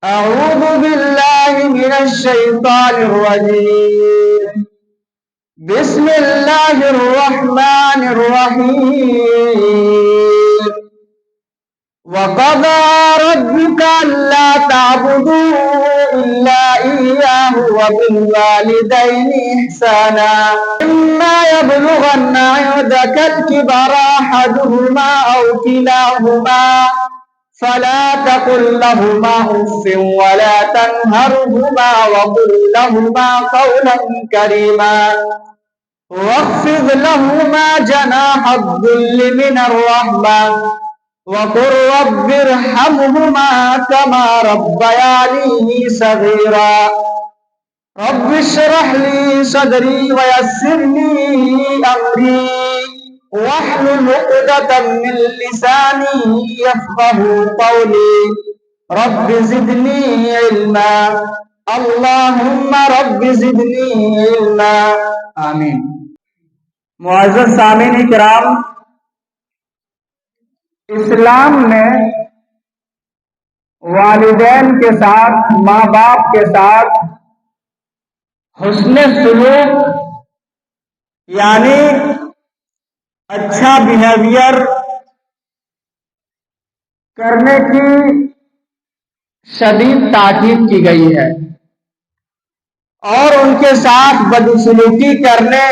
أعوذ بالله من الشيطان الرجيم. بسم الله الرحمن الرحيم. وقضى ربك ألا تعبدوا إلا إياه وبالوالدين إحسانا إما يبلغن عندك الكبر أحدهما أو كلاهما فلا تقل لهما أف ولا تنهرهما وقل لهما قولا كريما واخفض لهما جناح الذل من الرحمة وقل رب ارحمهما كما ربياني صغيرا. رب اشرح لي صدري ويسر لي أمري واحلل عقدة من لساني يفقه قولي. رب زدني علما. اللهم رب زدني علما. آمین. معزز سامعین کرام، اسلام میں والدین کے ساتھ، ماں باپ کے ساتھ حسن سلوک یعنی اچھا بیہیویئر کرنے کی شدید تاکید کی گئی ہے اور ان کے ساتھ بدسلوکی کرنے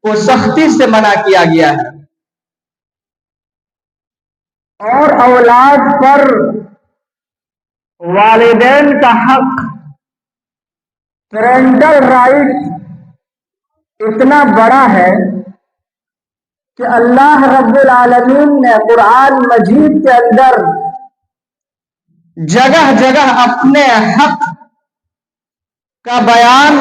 کو سختی سے منع کیا گیا ہے، اور اولاد پر والدین کا حق، پیرنٹل رائٹ اتنا بڑا ہے کہ اللہ رب العالمین نے قرآن مجید کے اندر جگہ جگہ اپنے حق کا بیان،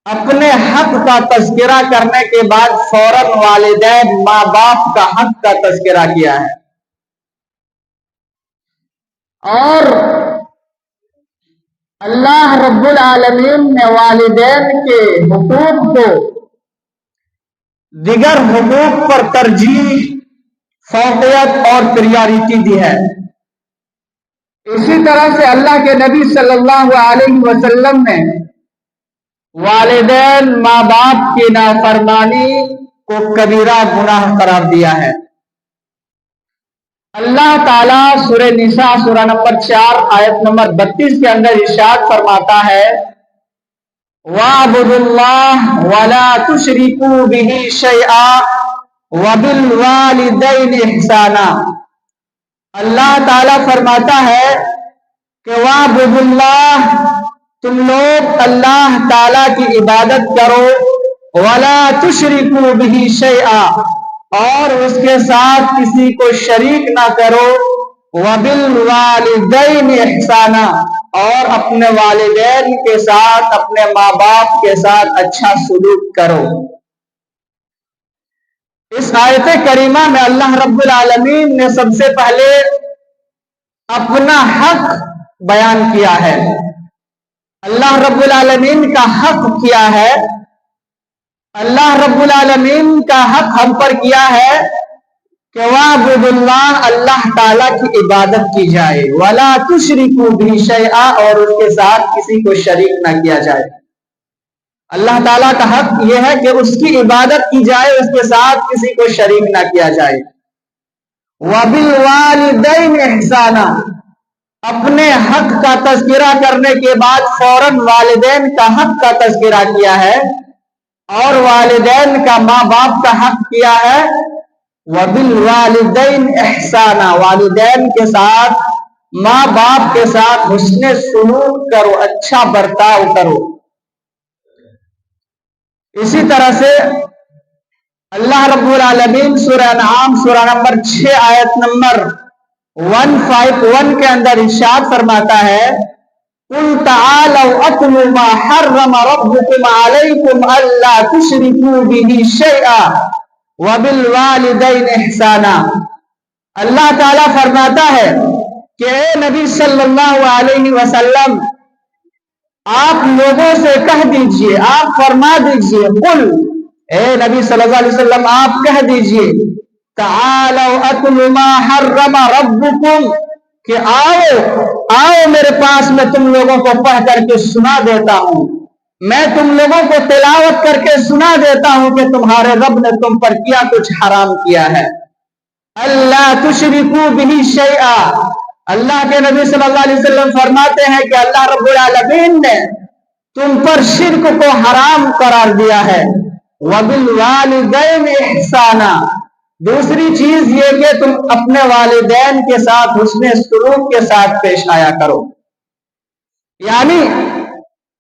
اپنے حق کا تذکرہ کرنے کے بعد فوراً والدین، ماں باپ کا حق کا تذکرہ کیا ہے، اور اللہ رب العالمین نے والدین کے حقوق کو دیگر حقوق پر ترجیح، فوقیت اور پریارٹی دی ہے۔ اسی طرح سے اللہ کے نبی صلی اللہ علیہ وسلم نے والدین، ماں باپ کی نافرمانی کو کبیرہ گناہ قرار دیا ہے۔ اللہ تعالیٰ سورہ نساء سورہ نمبر 4 آیت نمبر 32 کے اندر ارشاد فرماتا ہے وَاعْبُدُوا اللَّهَ وَلَا تُشْرِكُوا بِهِ شَيْئًا وَبِالْوَالِدَيْنِ إِحْسَانًا۔ اللہ تعالیٰ فرماتا ہے کہ وَاعْبُدُوا اللَّهَ، تم لوگ اللہ تعالیٰ کی عبادت کرو، وَلَا تُشْرِكُوا بِهِ شَيْئًا، اور اس کے ساتھ کسی کو شریک نہ کرو، وَبِالْوَالِدَيْنِ إِحْسَانًا، اور اپنے والدین کے ساتھ، اپنے ماں باپ کے ساتھ اچھا سلوک کرو۔ اس آیت کریمہ میں اللہ رب العالمین نے سب سے پہلے اپنا حق بیان کیا ہے۔ اللہ رب العالمین کا حق کیا ہے؟ اللہ رب العالمین کا حق ہم پر کیا ہے کہ وَاعْبُدُوا اللَّهَ، اللہ تعالیٰ کی عبادت کی جائے، وَلَا تُشْرِكُوا بِهِ شَيْئًا، اور اس کے ساتھ کسی کو شریک نہ کیا جائے۔ اللہ تعالیٰ کا حق یہ ہے کہ اس کی عبادت کی جائے، اس کے ساتھ کسی کو شریک نہ کیا جائے۔ وَبِالْوَالِدَيْنِ إِحْسَانًا، اپنے حق کا تذکرہ کرنے کے بعد فوراً والدین کا حق کا تذکرہ کیا ہے، اور والدین کا ماں باپ کا حق کیا ہے۔ وَبِالْوَالِدَيْنِ إِحْسَانًا، والدین کے ساتھ، ماں باپ کے ساتھ حسن سلوک کرو، اچھا برتاؤ کرو۔ اسی طرح سے اللہ رب العالمین سورہ انعام سورہ نمبر 6 آیت نمبر 151 کے اندر ارشاد فرماتا ہے قُلْ تَعَالَوْا أَتْلُ مَا حَرَّمَ رَبُّكُمْ عَلَيْكُمْ أَلَّا تُشْرِكُوا بِهِ شَيْئًا وَبِالْوَالِدَيْنِ إِحْسَانًا۔ اللہ تعالیٰ فرماتا ہے کہ اے نبی صلی اللہ علیہ وسلم، آپ لوگوں سے کہہ دیجئے، آپ فرما دیجئے، قل، اے نبی صلی اللہ علیہ وسلم آپ کہہ دیجئے، تعالوا اتل ما حرم ربکم، کہ آؤ आओ मेरे पास, मैं तुम लोगों को पढ़ करके सुना देता हूं, मैं तुम लोगों को तिलावत करके सुना देता हूं कि तुम्हारे रब ने तुम पर क्या कुछ हराम किया है। अल्लाह तुशरिकू बिही शैआ, अल्लाह के नबी सल्लल्लाहु अलैहि वसल्लम फरमाते हैं कि अल्लाह रब्बुल आलमीन ने तुम पर शिर्क को हराम करार दिया है। वबिल वालिदैन इहसाना, दूसरी चीज ये कि तुम अपने वालिदैन के साथ हुस्ने सुलूक के साथ पेश आया करो। यानी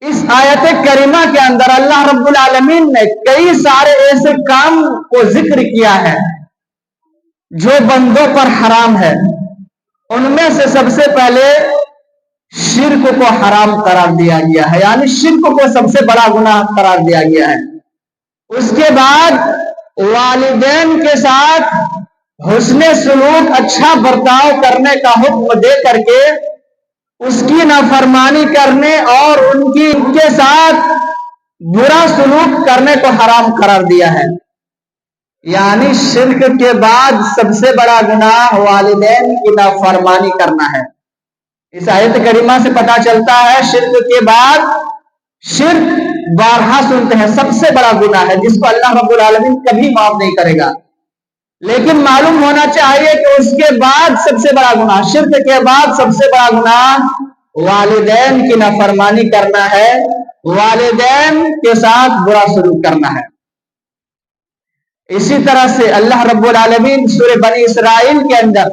इस आयत करीमा के अंदर अल्लाह रब्बुल आलमीन ने कई सारे ऐसे काम को जिक्र किया है जो बंदों पर हराम है। उनमें से सबसे पहले शिर्क को हराम करार दिया गया है, यानी शिर्क को सबसे बड़ा गुनाह करार दिया गया है। उसके बाद वालिदैन के साथ हुस्ने सुलूक, अच्छा बर्ताव करने का हुक्म दे करके उसकी नाफरमानी करने और उनके साथ बुरा सलूक करने को हराम करार दिया है। यानी शिर्क के बाद सबसे बड़ा गुनाह वालिदैन की नाफरमानी करना है। इस आयत करीमा से पता चलता है शिर्क के बाद, शिर्क बारहा सुनते हैं, सबसे बड़ा गुनाह है जिसको अल्लाह रब्बुल आलमीन कभी माफ नहीं करेगा। लेकिन मालूम होना चाहिए कि उसके बाद सबसे बड़ा गुनाह, शिर्क के बाद सबसे बड़ा गुनाह वालिदैन की नाफरमानी करना है, वालिदैन के साथ बुरा सलूक करना है। इसी तरह से अल्लाह रब्बुल आलमीन सूरह बनी इसराइल के अंदर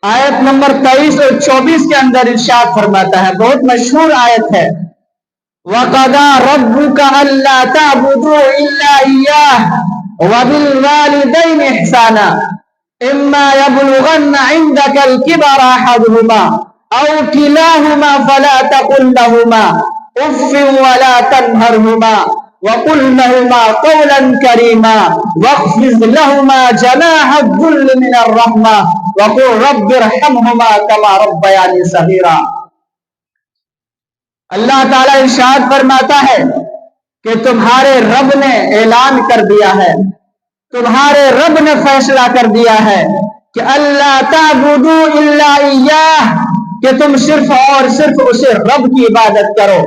आयत नंबर 23 और 24 के अंदर इरशाद फरमाता है, बहुत मशहूर आयत है, वक़दा रब्बुका अल्ला ताबुदू इल्ला इय्याह व बिल वालिदैन इहसाना इम्मा यबलुगन्ना इंदकल किबरा अहदुहुमा औ किलाहुमा फला तकुल लहुमा उफ़्फ़िन वला तन्हरहुमा वक़ुल लहुमा क़ौलन करीमा वख़्फ़िज़ लहुमा जनाह अज़्ज़ुल्लि मिनर रहमा वक़ुल रब्बिरहमहुमा कमा रब्बयानी सग़ीरा। अल्लाह ताला इरशाद फरमाता है कि तुम्हारे रब ने ऐलान कर दिया है, तुम्हारे रब ने फैसला कर दिया है कि अल्लाह ताबुदू इल्ला इय्याह, कि तुम सिर्फ और सिर्फ उसे रब की इबादत करो,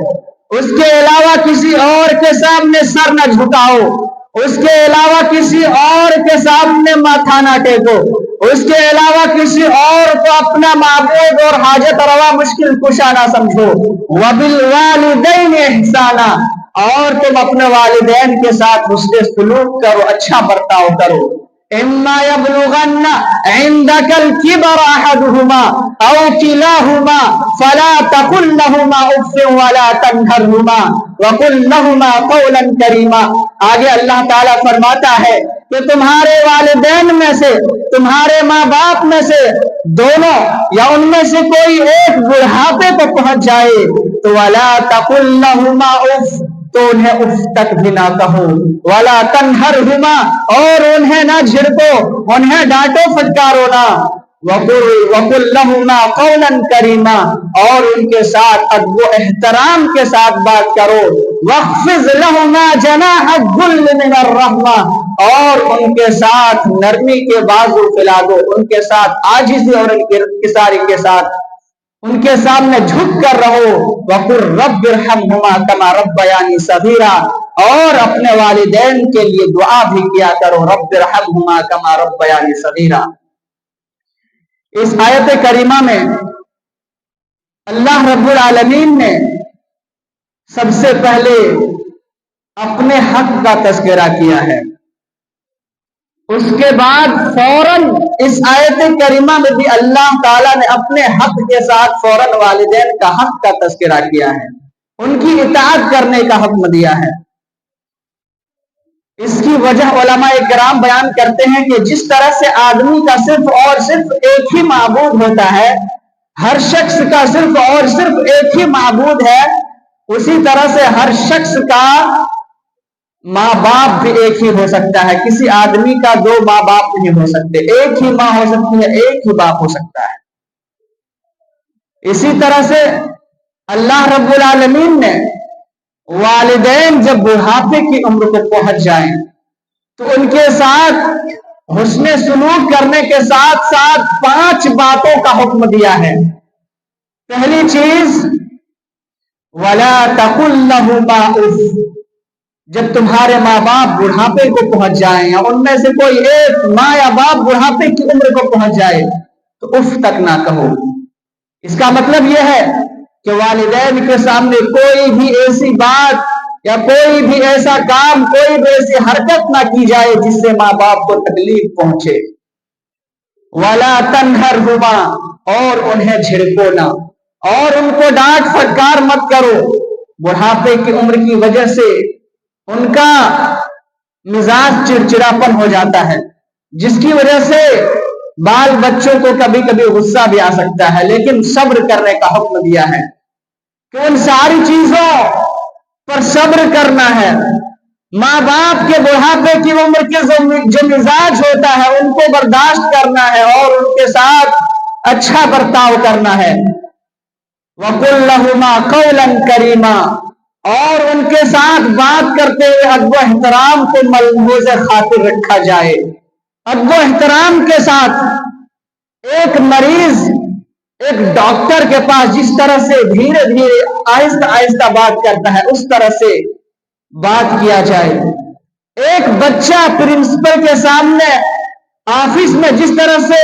उसके अलावा किसी और के सामने सर न झुकाओ, उसके अलावा किसी और के सामने माथा न टेको, उसके अलावा किसी और को अपना माबूद और हाजत रवा मुश्किल कुशा ना समझो। वबिल वालिदैन इहसाना, और तुम अपने वालिदैन के साथ हुस्ने सलूक करो, अच्छा बर्ताव करो। इम्मा यबलुगन्ना इंदकल किबरा अहदुहुमा औ किलाहुमा फला तकुल लहुमा उफ़्फ़िन वला तन्हरहुमा वक़ुल लहुमा क़ौलन करीमा। आगे अल्लाह ताला फरमाता है कि तुम्हारे वालिदैन में से, तुम्हारे माँ बाप में से दोनों या उनमें से कोई एक बुढ़ापे को पहुंच जाए तो वला तकुल लहुमा उफ़, तो उन्हें उफ तक भी ना कहो, वाला तन्हरहुमा, और उन्हें ना झिड़को, उन्हें डांटो फटकारो ना, वक़ुल लहुमा क़ौलन करीमा, और उनके साथ अदब एहतराम के साथ बात करो। वख़्फ़िज़ लहुमा जनाह अज़्ज़ुल्लि मिनर रहमा, और उनके साथ नरमी के बाजू फैला दो, उनके साथ आजिज़ी और इंकिसारी के साथ उनके सामने झुक कर रहो। वक़ुल रब्बिरहमहुमा कमा रब्बयानी सग़ीरा, और अपने वालिदैन के लिए दुआ भी किया करो, रब्बिरहमहुमा कमा रब्बयानी सग़ीरा। इस आयत करीमा में अल्लाह रब्बुल आलमीन ने सबसे पहले अपने हक का तज़किरा किया है, उसके बाद फौरन इस आयत करीमा में भी अल्लाह ताला ने अपने हक के साथ फौरन वालिदैन का हक का तज़किरा किया है, उनकी इताअत करने का हुक्म दिया है। इसकी वजह उलमाए किराम बयान करते हैं कि जिस तरह से आदमी का सिर्फ और सिर्फ एक ही माबूद होता है, हर शख्स का सिर्फ और सिर्फ एक ही माबूद है, उसी तरह से हर शख्स का माँ बाप भी एक ही हो सकता है। किसी आदमी का दो माँ बाप नहीं हो सकते, एक ही माँ हो सकती है, एक ही बाप हो सकता है। इसी तरह से अल्लाह रब्बुल आलमीन ने वालिदैन जब बुढ़ापे की उम्र को पहुंच जाएं तो उनके साथ हुस्ने सुलूक करने के साथ साथ 5 बातों का हुक्म दिया है। पहली चीज, वला तकुल लहुमा उफ। जब तुम्हारे माँ बाप बुढ़ापे को पहुंच जाए या उनमें से कोई एक माँ या बाप बुढ़ापे की उम्र को पहुंच जाए तो उफ तक ना कहो। इसका मतलब यह है कि वालिदैन के सामने कोई भी ऐसी बात या कोई भी ऐसा काम, कोई भी ऐसी हरकत ना की जाए जिससे माँ बाप को तकलीफ पहुंचे। वला तनहरहुमा, और उन्हें झिड़को ना, और उनको डांट फटकार मत करो। बुढ़ापे की उम्र की वजह से उनका मिजाज चिड़चिड़ापन हो जाता है, जिसकी वजह से बाल बच्चों को कभी कभी गुस्सा भी आ सकता है, लेकिन सब्र करने का हुक्म दिया है कि उन सारी चीजों पर सब्र करना है। माँ बाप के बुढ़ापे की उम्र के जो मिजाज होता है उनको बर्दाश्त करना है और उनके साथ अच्छा बर्ताव करना है। वकुल लहुमा कौलन करीमा, और उनके साथ बात करते हुए अदब एहतराम को मलहूज खातिर रखा जाए। अदब एहतराम के साथ एक मरीज एक डॉक्टर के पास जिस तरह से धीरे धीरे आहिस्ता आहिस्ता बात करता है उस तरह से बात किया जाए। एक बच्चा प्रिंसिपल के सामने ऑफिस में जिस तरह से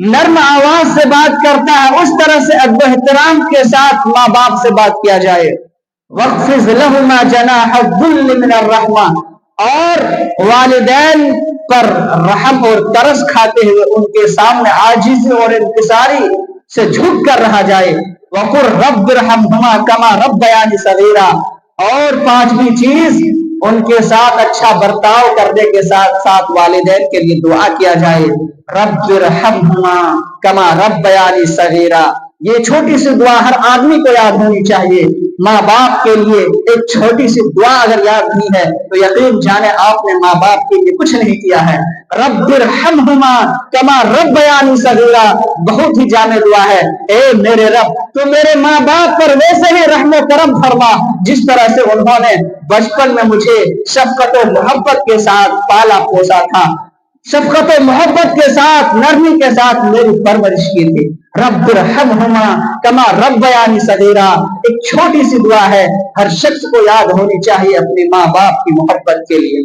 नर्म आवाज से बात करता है उस तरह से अदब एहतराम के साथ माँ बाप से बात किया जाए। वक़्फ़िज़ लहुमा जनाह दुल्ल मिनर रहमा, और वालिदैन पर रहम और तरस खाते हुए उनके सामने आजिज़ी और इंकिसारी से झुक कर रहा जाए। वक़ुल रब्बिरहमहुमा कमा रब्बयानी सगीरा, और 5वीं चीज, उनके साथ अच्छा बर्ताव करने के साथ साथ वालिदैन के लिए दुआ किया जाए। रब्बिरहमहुमा कमा रब्बयानी सगीरा, ये छोटी सी दुआ हर आदमी को याद होनी चाहिए। माँ बाप के लिए एक छोटी सी दुआ अगर याद नहीं है तो यकीन जाने आपने माँ बाप के लिए कुछ नहीं किया है। रब्बिरहमहुमा कमा रब्बयानी सगीरा बहुत ही जाने दुआ है। ए मेरे रब, तो मेरे माँ बाप पर वैसे ही रहम करम फरमा जिस तरह से उन्होंने बचपन में मुझे शफकत और मोहब्बत के साथ पाला पोसा था, शफकत और मोहब्बत के साथ नरमी के साथ मेरी परवरिश की थी। रब्बिरहमहुमा कमा रब्बयानी सगीरा एक छोटी सी दुआ है, हर शख्स को याद होनी चाहिए अपने माँ बाप की मोहब्बत के लिए।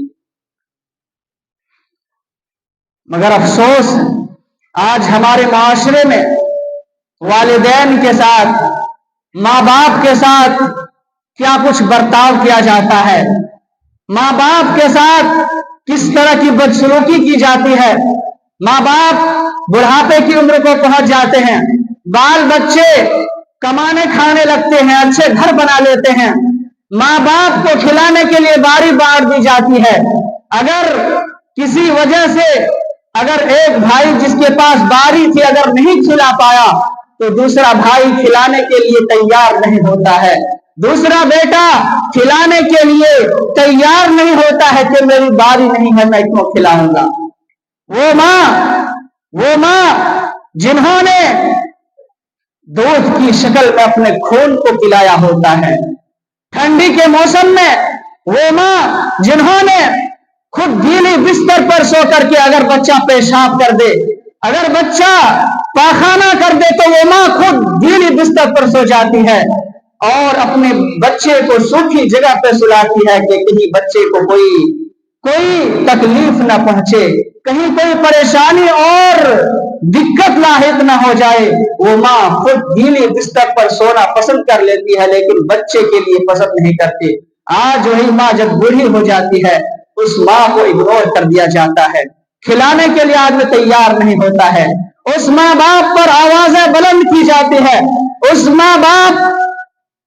मगर अफसोस आज हमारे माशरे में वालिदैन के साथ, माँ बाप के साथ क्या कुछ बर्ताव किया जाता है, माँ बाप के साथ किस तरह की बदसलूकी की जाती है। माँ बाप बुढ़ापे की उम्र को पहुंच जाते हैं, बाल बच्चे कमाने खाने लगते हैं, अच्छे घर बना लेते हैं, माँ बाप को खिलाने के लिए बारी बांट दी जाती है। अगर किसी वजह से अगर एक भाई जिसके पास बारी थी अगर नहीं खिला पाया तो दूसरा भाई खिलाने के लिए तैयार नहीं होता है, दूसरा बेटा खिलाने के लिए तैयार नहीं होता है कि मेरी बारी नहीं है मैं क्यों खिलाऊंगा। वो माँ जिन्होंने दूध की शक्ल में अपने खून को पिलाया होता है, ठंडी के मौसम में वो माँ जिन्होंने खुद गीली बिस्तर पर सो करके अगर बच्चा पेशाब कर दे, अगर बच्चा पाखाना कर दे तो वो माँ खुद गीली बिस्तर पर सो जाती है और अपने बच्चे को सूखी जगह पर सुलाती है कि कहीं बच्चे को कोई तकलीफ ना पहुंचे, कहीं कोई परेशानी और दिक्कत लाहिक ना हो जाए। वो माँ खुद गीली बिस्तर पर सोना पसंद कर लेती है लेकिन बच्चे के लिए पसंद नहीं करती। आज वही माँ जब बूढ़ी हो जाती है उस माँ को इग्नोर कर दिया जाता है, खिलाने के लिए आदमी तैयार नहीं होता है, उस माँ बाप पर आवाजें बुलंद की जाती है, उस माँ बाप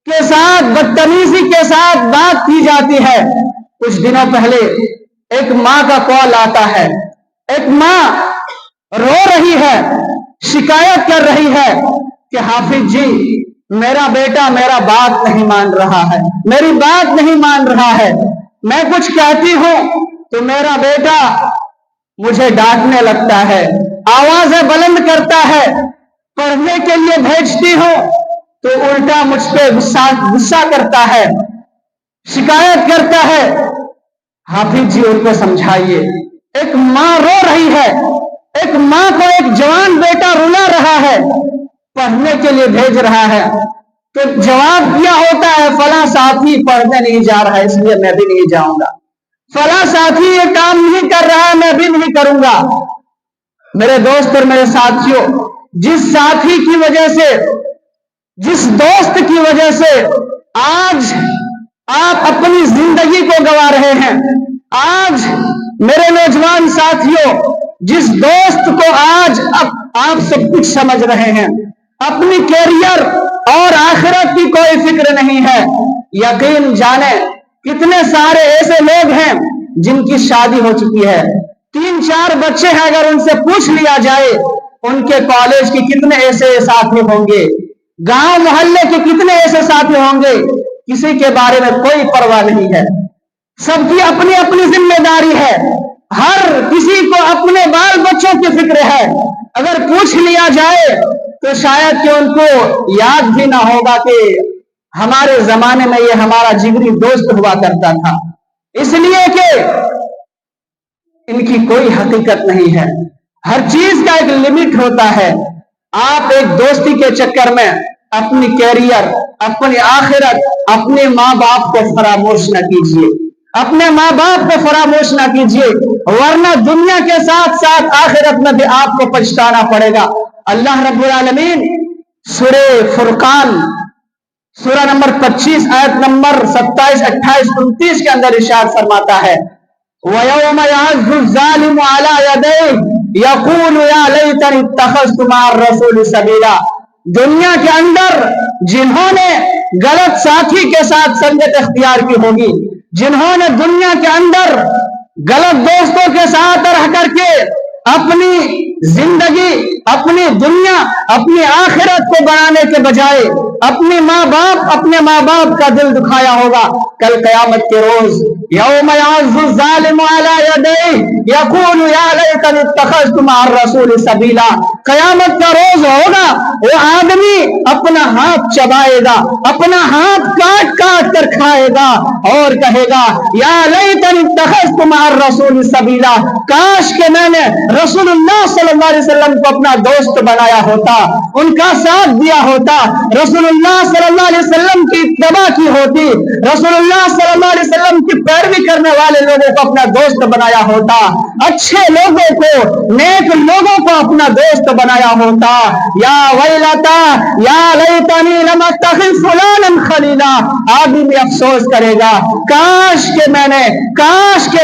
के साथ बदतमीजी के साथ बात की जाती है। कुछ दिनों पहले एक माँ का कॉल आता है, एक माँ रो रही है, शिकायत कर रही है कि हाफिज जी मेरा बेटा मेरा बात नहीं मान रहा है, मेरी बात नहीं मान रहा है, मैं कुछ कहती हूं तो मेरा बेटा मुझे डांटने लगता है, आवाजें बुलंद करता है, पढ़ने के लिए भेजती हूं तो उल्टा मुझ पे गुस्सा करता है, शिकायत करता है। हाफिज जी उनको समझाइए एक माँ रो रही है, एक माँ को एक जवान बेटा रुला रहा है, पढ़ने के लिए भेज रहा है, तो जवाब दिया होता है फला साथी पढ़ने नहीं जा रहा है इसलिए मैं भी नहीं जाऊंगा, फला साथी ये काम नहीं कर रहा है मैं भी नहीं करूंगा। मेरे दोस्त और मेरे साथियों, जिस साथी की वजह से, जिस दोस्त की वजह से आज आप अपनी जिंदगी को गंवा रहे हैं, आज मेरे नौजवान साथियों, जिस दोस्त को आज आप सब कुछ समझ रहे हैं, अपनी कैरियर और आखिरत की कोई फिक्र नहीं है, यकीन जाने कितने सारे ऐसे लोग हैं जिनकी शादी हो चुकी है, 3-4 बच्चे हैं, अगर उनसे पूछ लिया जाए उनके कॉलेज के कितने ऐसे साथी होंगे, गांव मोहल्ले के कितने ऐसे साथी होंगे, किसी के बारे में कोई परवाह नहीं है। सबकी अपनी अपनी जिम्मेदारी है, हर किसी को अपने बाल बच्चों की फिक्र है। अगर पूछ लिया जाए तो शायद कि उनको याद भी ना होगा कि हमारे जमाने में ये हमारा जिगरी दोस्त हुआ करता था, इसलिए कि इनकी कोई हकीकत नहीं है। हर चीज का एक लिमिट होता है। आप एक दोस्ती के चक्कर में अपनी कैरियर, अपनी आखिरत, अपने माँ बाप को फरामोश न कीजिए, अपने माँ बाप को फरामोश ना कीजिए, वरना दुनिया के साथ साथ आखिरत में भी आपको पछताना पड़ेगा। अल्लाह रब्बुल आलमीन सूरे फुरकान सूरा नंबर 25 आयत नंबर 27, 28, 29 के अंदर इरशाद फरमाता है, वयौम यअज़्ज़ु ज़ालिमु अला यदैहि यक़ूलु या लैतनी इत्तख़ज़्तु मअर रसूल सबीला। दुनिया के अंदर जिन्होंने गलत साथी के साथ संगत इख्तियार की होगी, जिन्होंने दुनिया के अंदर गलत दोस्तों के साथ रह करके अपनी जिंदगी, अपनी दुनिया, अपनी आखिरत को बनाने के बजाय अपने माँ बाप का दिल दुखाया होगा, कल क़यामत के रोज यौम यअज़्ज़ु ज़ालिमु अला यदैहि यक़ूलु या लैतनी इत्तख़ज़्तु मअर रसूल सबीला। क़यामत का रोज होगा, वो आदमी अपना हाथ चबाएगा, अपना हाथ काट काट कर खाएगा और कहेगा या लैतनी इत्तख़ज़्तु मअर रसूल सबीला, काश के मैंने रसूलुल्लाह सल्लल्लाहु अलैहि वसल्लम को अपना दोस्त बनाया होता, उनका साथ दिया होता, रसूलुल्लाह सल्लल्लाहु अलैहि वसल्लम की इत्तबा की होती, रसूलुल्लाह सल्लल्लाहु अलैहि वसल्लम की पैरवी करने वाले लोगों को अपना दोस्त बनाया होता, अच्छे लोगों को, नेक लोगों को अपना दोस्त बनाया होता। या वैलता या लैतनी लम अत्तखिज़ फुलानन खलीला, आदमी अफसोस करेगा, काश के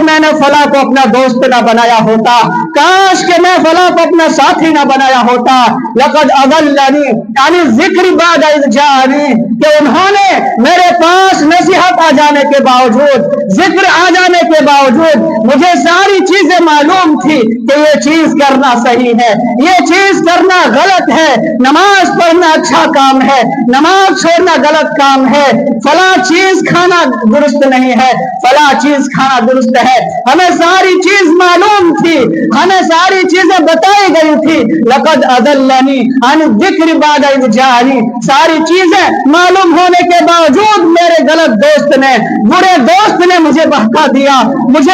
मैंने फला को अपना दोस्त ना बनाया होता, काश के मैं फला को अपना साथी ना बनाया होता। लक़द अज़ल्लनी यानी ज़िक्र बाद इज़ जानी, कि उन्होंने मेरे पास नसीहत आ जाने के बावजूद, जिक्र आ जाने के बावजूद मुझे सारी चीजें मालूम थी कि ये चीज करना सही है, ये चीज करना गलत है, नमाज पढ़ना अच्छा काम है, नमाज छोड़ना गलत काम है, फला चीज खाना दुरुस्त नहीं है, फला चीज खाना दुरुस्त है। हमें सारी चीज मालूम थी, हमें सारी चीजें बताई गई थी। लक़द अज़ल्लनी अन ज़िक्र बाद इज़ जानी, सारी चीजें मालूम होने के बावजूद मेरे गलत दोस्त ने, बुरे दोस्त ने मुझे बहका दिया,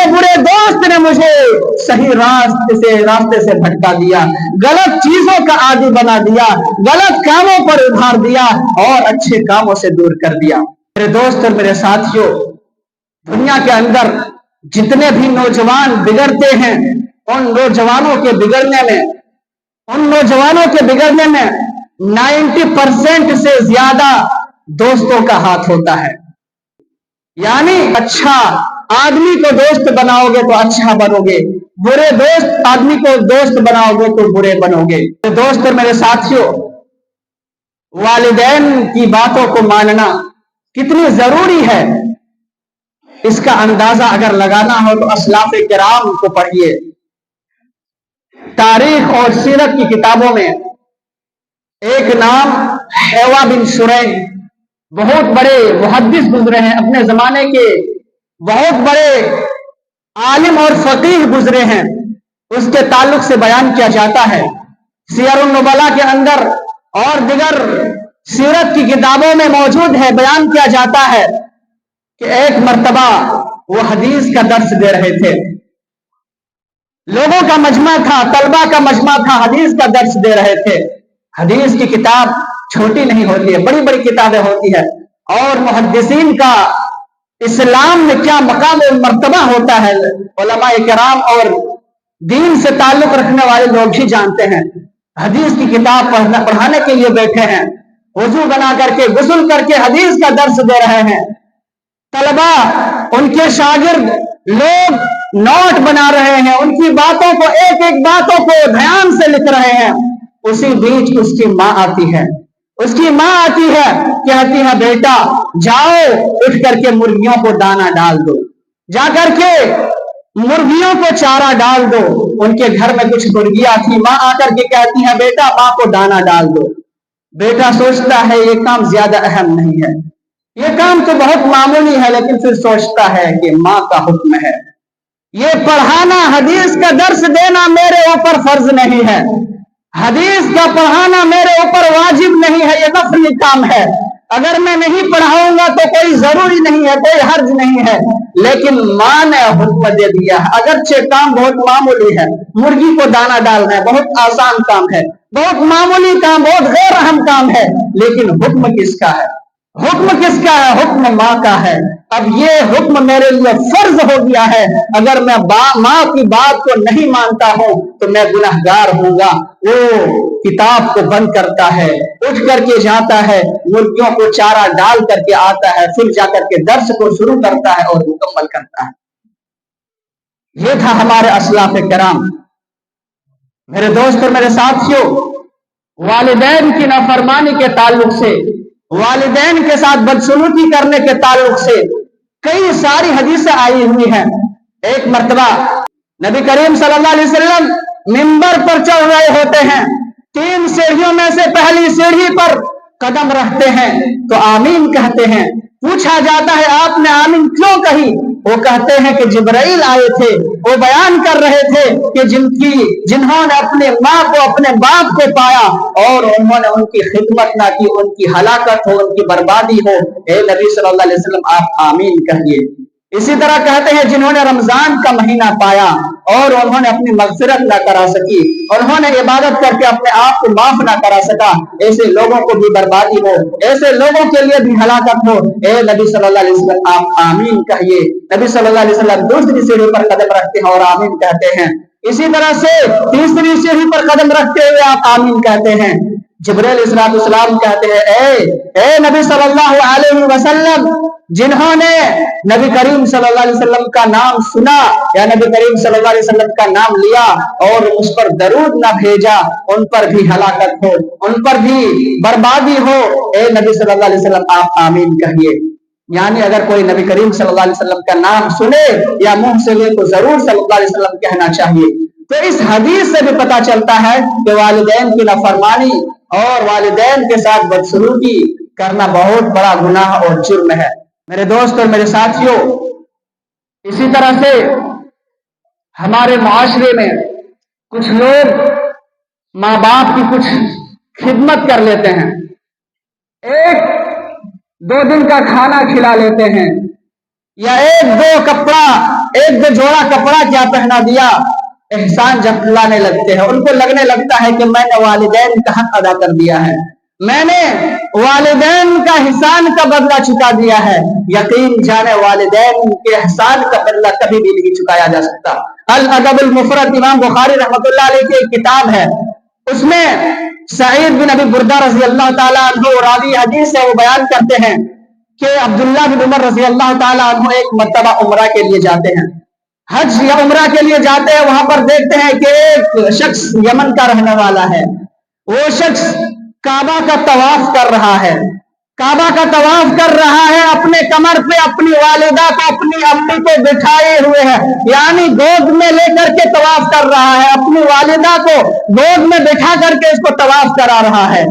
बुरे दोस्त ने मुझे सही रास्ते से भटका दिया, गलत चीजों का आदी बना दिया, गलत कामों पर उभार दिया और अच्छे कामों से दूर कर दिया। मेरे दोस्त और मेरे साथियों, दुनिया के अंदर जितने भी नौजवान बिगड़ते हैं, उन नौजवानों के बिगड़ने में 90% से ज्यादा दोस्तों का हाथ होता है। यानी अच्छा आदमी को दोस्त बनाओगे तो अच्छा बनोगे, बुरे दोस्त आदमी को दोस्त बनाओगे तो बुरे बनोगे। तो दोस्त और मेरे साथियों, वालिदैन की बातों को मानना कितनी जरूरी है, इसका अंदाजा अगर लगाना हो तो असलाफ किराम को पढ़िए। तारीख और सीरत की किताबों में एक नाम हैवा बिन शुरैह, बहुत बड़े मुहद्दिस गुजरे हैं, अपने जमाने के बहुत बड़े आलिम और फकीह गुजरे हैं, उसके ताल्लुक से बयान किया जाता है। सियर नुबला के अंदर और दिगर सीरत की किताबों में मौजूद है, बयान किया जाता है कि एक मर्तबा वो हदीस का दर्स दे रहे थे। लोगों का मजमा था, तलबा का मजमा था, हदीस का दर्स दे रहे थे। हदीस की किताब छोटी नहीं होती है, बड़ी बड़ी किताबें होती है। और मुहद्दिसीन का इस्लाम में क्या मकाम और मर्तबा होता है, उलमाए किराम और दीन से ताल्लुक रखने वाले लोग ही जानते हैं। हदीस की किताब पढ़ाने के लिए बैठे हैं, वजू बना करके गुस्ल करके हदीस का दर्स दे रहे हैं। तलबा, उनके शागिर्द लोग नोट बना रहे हैं, उनकी बातों को, एक एक बातों को ध्यान से लिख रहे हैं। उसी बीच उसकी माँ आती है, उसकी माँ आती है, कहती है बेटा जाओ उठ करके मुर्गियों को दाना डाल दो, जा करके मुर्गियों को चारा डाल दो। उनके घर में कुछ मुर्गियां थी, माँ आकर के कहती है बेटा माँ को दाना डाल दो। बेटा सोचता है ये काम ज्यादा अहम नहीं है, ये काम तो बहुत मामूली है, लेकिन फिर सोचता है कि माँ का हुक्म है, ये पढ़ाना, हदीस का दर्स देना मेरे ऊपर फर्ज नहीं है, हदीस का पढ़ाना मेरे ऊपर वाजिब नहीं है, ये नफली काम है। अगर मैं नहीं पढ़ाऊंगा तो कोई जरूरी नहीं है, कोई हर्ज नहीं है, लेकिन माँ ने हुक्म दे दिया है। अगरचे काम बहुत मामूली है, मुर्गी को दाना डालना है बहुत आसान काम है, बहुत मामूली काम, बहुत गैर अहम काम है, लेकिन हुक्म किसका है? हुक्म किसका है? हुक्म माँ का है। अब ये हुक्म मेरे लिए फर्ज हो गया है। अगर मैं माँ की बात को नहीं मानता हूं तो मैं गुनहगार होऊंगा। वो किताब को बंद करता है, उठ करके जाता है, मुर्गियों को चारा डाल करके आता है, फिर जाकर के दर्स को शुरू करता है और मुकम्मल करता है। ये था हमारे असलाफ किराम। मेरे दोस्त और मेरे साथियों, वालिदैन की नाफरमानी के ताल्लुक से, वालिदैन के साथ बदसलूकी करने के ताल्लुक से कई सारी हदीसें आई हुई हैं। एक मर्तबा नबी करीम सल्लल्लाहु अलैहि वसल्लम मिंबर पर चढ़ रहे होते हैं, 3 सीढ़ियों में से पहली सीढ़ी पर कदम रखते हैं तो आमीन कहते हैं। पूछा जाता है आपने आमीन क्यों कही? वो कहते हैं कि जिब्राइल आए थे, वो बयान कर रहे थे कि जिन्होंने अपने माँ को, अपने बाप को पाया और उन्होंने उनकी खिदमत ना की, उनकी हलाकत हो, उनकी बर्बादी हो, ए नबी सल्लल्लाहु अलैहि वसल्लम आप आमीन कहिए। इसी तरह कहते हैं जिन्होंने रमजान का महीना पाया और उन्होंने अपनी मगफिरत ना करा सकी, उन्होंने इबादत करके अपने आप को माफ ना करा सका, ऐसे लोगों को भी बर्बादी हो, ऐसे लोगों के लिए भी हलाकत हो, ए नबी सल्लल्लाहु अलैहि वसल्लम आप आमीन कहिए। नबी सल्लल्लाहु अलैहि वसल्लम दूसरी सीढ़ी पर कदम रखते हैं और आमीन कहते हैं। इसी तरह से तीसरी सीढ़ी पर कदम रखते हुए आप आमीन कहते हैं। जिब्रील अलैहिस्सलाम कहते हैं ए नबी सल्लल्लाहु अलैहि वसल्लम, जिन्होंने नबी करीम सल्लल्लाहु अलैहि वसल्लम का नाम सुना या नबी करीम सल्लल्लाहु अलैहि वसल्लम का नाम लिया और उस पर दरूद ना भेजा, उन पर भी हलाकत हो, उन पर भी बर्बादी हो, ए नबी सल्लल्लाहु अलैहि वसल्लम आप आमीन कहिए। यानी अगर कोई नबी करीम सल्लल्लाहु अलैहि वसल्लम का नाम सुने या मुंह से ले तो जरूर सल्लल्लाहु अलैहि वसल्लम कहना चाहिए। तो इस हदीस से भी पता चलता है कि वालिदैन की नाफरमानी और वालिदैन के साथ बदसलूकी करना बहुत बड़ा गुनाह और जुर्म है। मेरे दोस्त और मेरे साथियों, इसी तरह से हमारे मुआशरे में कुछ लोग माँ बाप की कुछ खिदमत कर लेते हैं, 1-2 दिन का खाना खिला लेते हैं या 1-2 जोड़ा कपड़ा क्या पहना दिया, एहसान जतलाने लगते हैं। उनको लगने लगता है कि मैंने वालिदैन का हक अदा कर दिया है, मैंने वालिदैन का एहसान का बदला चुका दिया है। यकीन जाने वालिदैन के एहसान का बदला कभी भी नहीं चुकाया जा सकता। अल अदबुल मुफरद इमाम बुखारी रहमतुल्लाह अलैह की एक किताब है, उसमें सईद बिन अबी बुर्दा रज़ी अल्लाह ताला अन्हु रावी हदीस है, वो बयान करते हैं कि अब्दुल्लाह बिन उमर रज़ी अल्लाह ताला अन्हु एक मर्तबा उम्रा के लिए जाते हैं, हज या उम्रा के लिए जाते हैं। वहां पर देखते हैं कि एक शख्स यमन का रहने वाला है, वो शख्स काबा का तवाफ कर रहा है, काबा का तवाफ कर रहा है, अपने कमर पे अपनी वालिदा को, अपनी अम्मी को बिठाए हुए है, यानी गोद में लेकर के तवाफ कर रहा है, अपनी वालिदा को गोद में बिठा करके इसको तवाफ करा रहा है।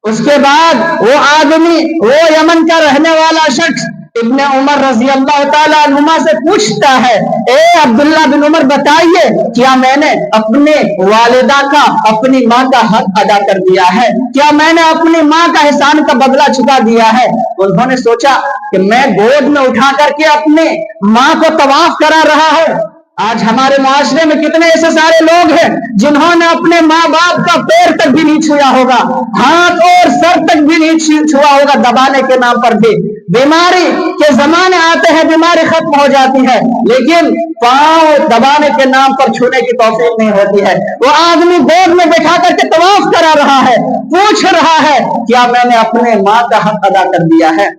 उसके बाद वो आदमी, वो यमन का रहने वाला शख्स इब्ने उमर रजी अल्लाह ताला अन्हुमा से पूछता है, ए अब्दुल्ला बिन उमर बताइए, क्या मैंने अपने वालिदा का, अपनी माँ का हक अदा कर दिया है? क्या मैंने अपनी माँ का एहसान का बदला चुका दिया है? उन्होंने सोचा कि मैं गोद में उठा करके अपने माँ को तवाफ करा रहा हूँ, आज हमारे मुआशरे में कितने ऐसे सारे लोग हैं जिन्होंने अपने माँ बाप का पैर तक भी नहीं छुआ होगा, हाथ और सर तक भी नहीं छुआ होगा, दबाने के नाम पर भी। बीमारी के जमाने आते हैं, बीमारी खत्म हो जाती है, लेकिन पांव दबाने के नाम पर छूने की तौफीक नहीं होती है। वो आदमी गोद में बैठा करके तवाफ करा रहा है, पूछ रहा है क्या मैंने अपने माँ का हक अदा कर दिया है।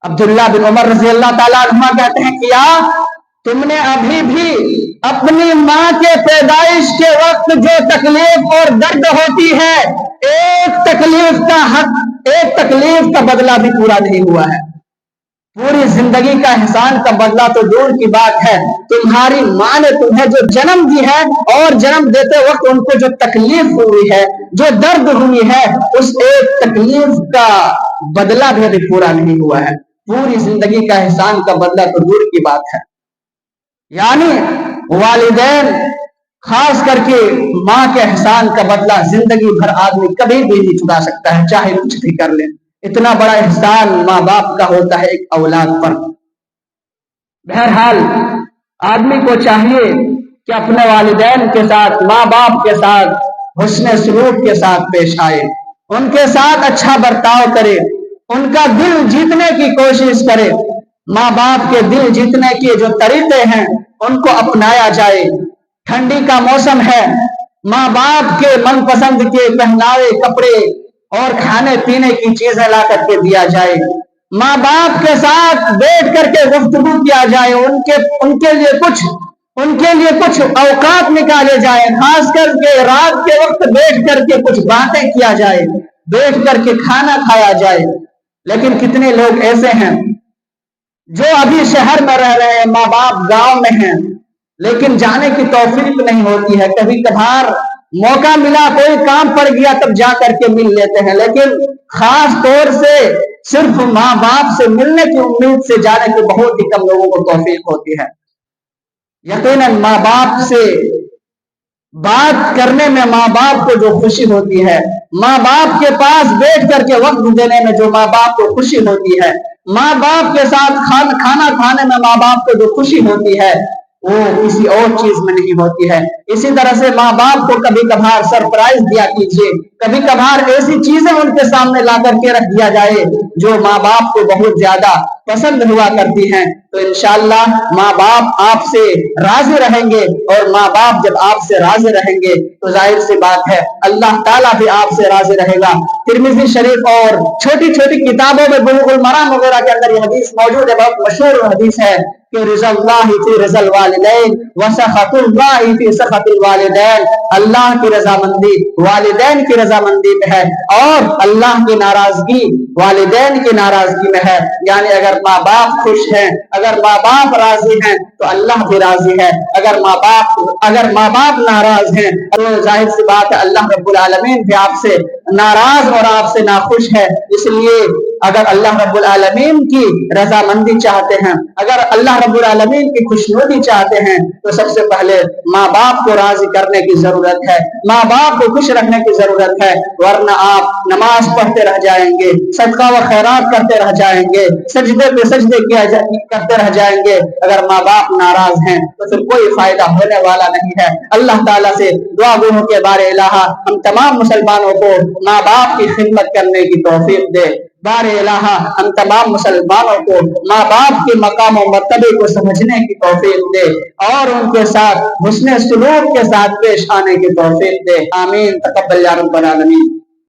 अब्दुल्ला बिन उमर रज़ी अल्लाह ताला अन्हुमा कहते हैं क्या तुमने अभी भी अपनी माँ के पैदाइश के वक्त जो तकलीफ और दर्द होती है, एक तकलीफ का हक, एक तकलीफ का बदला भी पूरा नहीं हुआ है। पूरी जिंदगी का एहसान का बदला तो दूर की बात है, तुम्हारी माँ ने तुम्हें जो जन्म दी है और जन्म देते वक्त उनको जो तकलीफ हुई है, जो दर्द हुई है, उस एक तकलीफ का बदला भी अभी पूरा नहीं हुआ है। पूरी जिंदगी का एहसान का बदला तो दूर की बात है। यानी वालिदैन खास करके माँ के एहसान का बदला जिंदगी भर आदमी कभी भी नहीं चुका सकता है, चाहे कुछ भी कर ले। इतना बड़ा एहसान माँ बाप का होता है एक औलाद पर। बहरहाल आदमी को चाहिए कि अपने वालिदैन के साथ, माँ बाप के साथ हुस्न सलूक के साथ पेश आए, उनके साथ अच्छा बर्ताव करे, उनका दिल जीतने की कोशिश करे। माँ बाप के दिल जीतने के जो तरीके हैं उनको अपनाया जाए। ठंडी का मौसम है, माँ बाप के मनपसंद के पहनावे, कपड़े और खाने पीने की चीजें ला करके दिया जाए। माँ बाप के साथ बैठ करके गुफ्तगू किया जाए, उनके लिए कुछ औकात निकाले जाए, खास करके रात के वक्त बैठ करके कुछ बातें किया जाए, बैठ करके खाना खाया जाए। लेकिन कितने लोग ऐसे हैं जो अभी शहर में रह रहे हैं, माँ बाप गांव में हैं, लेकिन जाने की तौफीक नहीं होती है। कभी कभार मौका मिला, कोई काम पड़ गया, तब जा करके मिल लेते हैं, लेकिन खास तौर से सिर्फ माँ बाप से मिलने की उम्मीद से जाने की बहुत ही कम लोगों को तौफीक होती है। यकीनन माँ बाप से बात करने में माँ बाप को जो खुशी होती है, माँ बाप के पास बैठ करके वक्त देने में जो माँ बाप को खुशी होती है, माँ बाप के साथ खाना खाने में माँ बाप को जो खुशी होती है, वो किसी और चीज में नहीं होती है। इसी तरह से माँ बाप को कभी कभार सरप्राइज दिया कीजिए, कभी कभार ऐसी चीजें उनके सामने ला करके रख दिया जाए जो माँ बाप को बहुत ज्यादा पसंद हुआ करती हैं, तो इंशाअल्लाह माँ बाप आपसे राजी रहेंगे। और माँ बाप जब आपसे राजी रहेंगे तो जाहिर सी बात है अल्लाह ताला भी आपसे राजी रहेगा। तिरमिज़ी शरीफ और छोटी छोटी किताबों में बुलुगुल मराम वगैरह के अंदर ये हदीस मौजूद है, बहुत मशहूर हदीस है कि रिज़ल्लाहि फी रिज़ल वालिदैन व सखतुल्लाहि फी सखतिल वालिदैन। अल्लाह की रजामंदी वालिदैन की रजामंदी में है और अल्लाह की नाराजगी वालिदैन की नाराजगी में है। यानी अगर माँ बाप खुश हैं, अगर माँ बाप राजी हैं तो अल्लाह भी राजी है। अगर माँ बाप नाराज हैं तो जाहिर सी बात है अल्लाह रब्बुल आलमीन भी आपसे नाराज और आपसे नाखुश है। इसलिए अगर अल्लाह रब्बुल आलमीन की रजामंदी चाहते हैं, अगर अल्लाह रब्बुल आलमीन की खुशनुदी चाहते हैं, तो सबसे पहले माँ बाप को राजी करने की जरूरत है, माँ बाप को खुश रखने की जरूरत है। वरना आप नमाज पढ़ते रह जाएंगे, सदका व खैरात करते रह जाएंगे, सजदे पे सजदे करते रह जाएंगे। अगर माँ बाप नाराज हैं तो फिर कोई फायदा होने वाला नहीं है। अल्लाह ताला से दुआ गो के बारे इलाहा हम तमाम मुसलमानों को माँ बाप की खिदमत करने की तौफीक दे। बारे इलाहा हम तमाम मुसलमानों को माँ बाप के मकाम और मर्तबे को समझने की तौफीक दे और उनके साथ हुस्न सलूक के साथ पेश आने की तौफीक दे। आमीन तक़ब्बल या रब्बल आलमीन।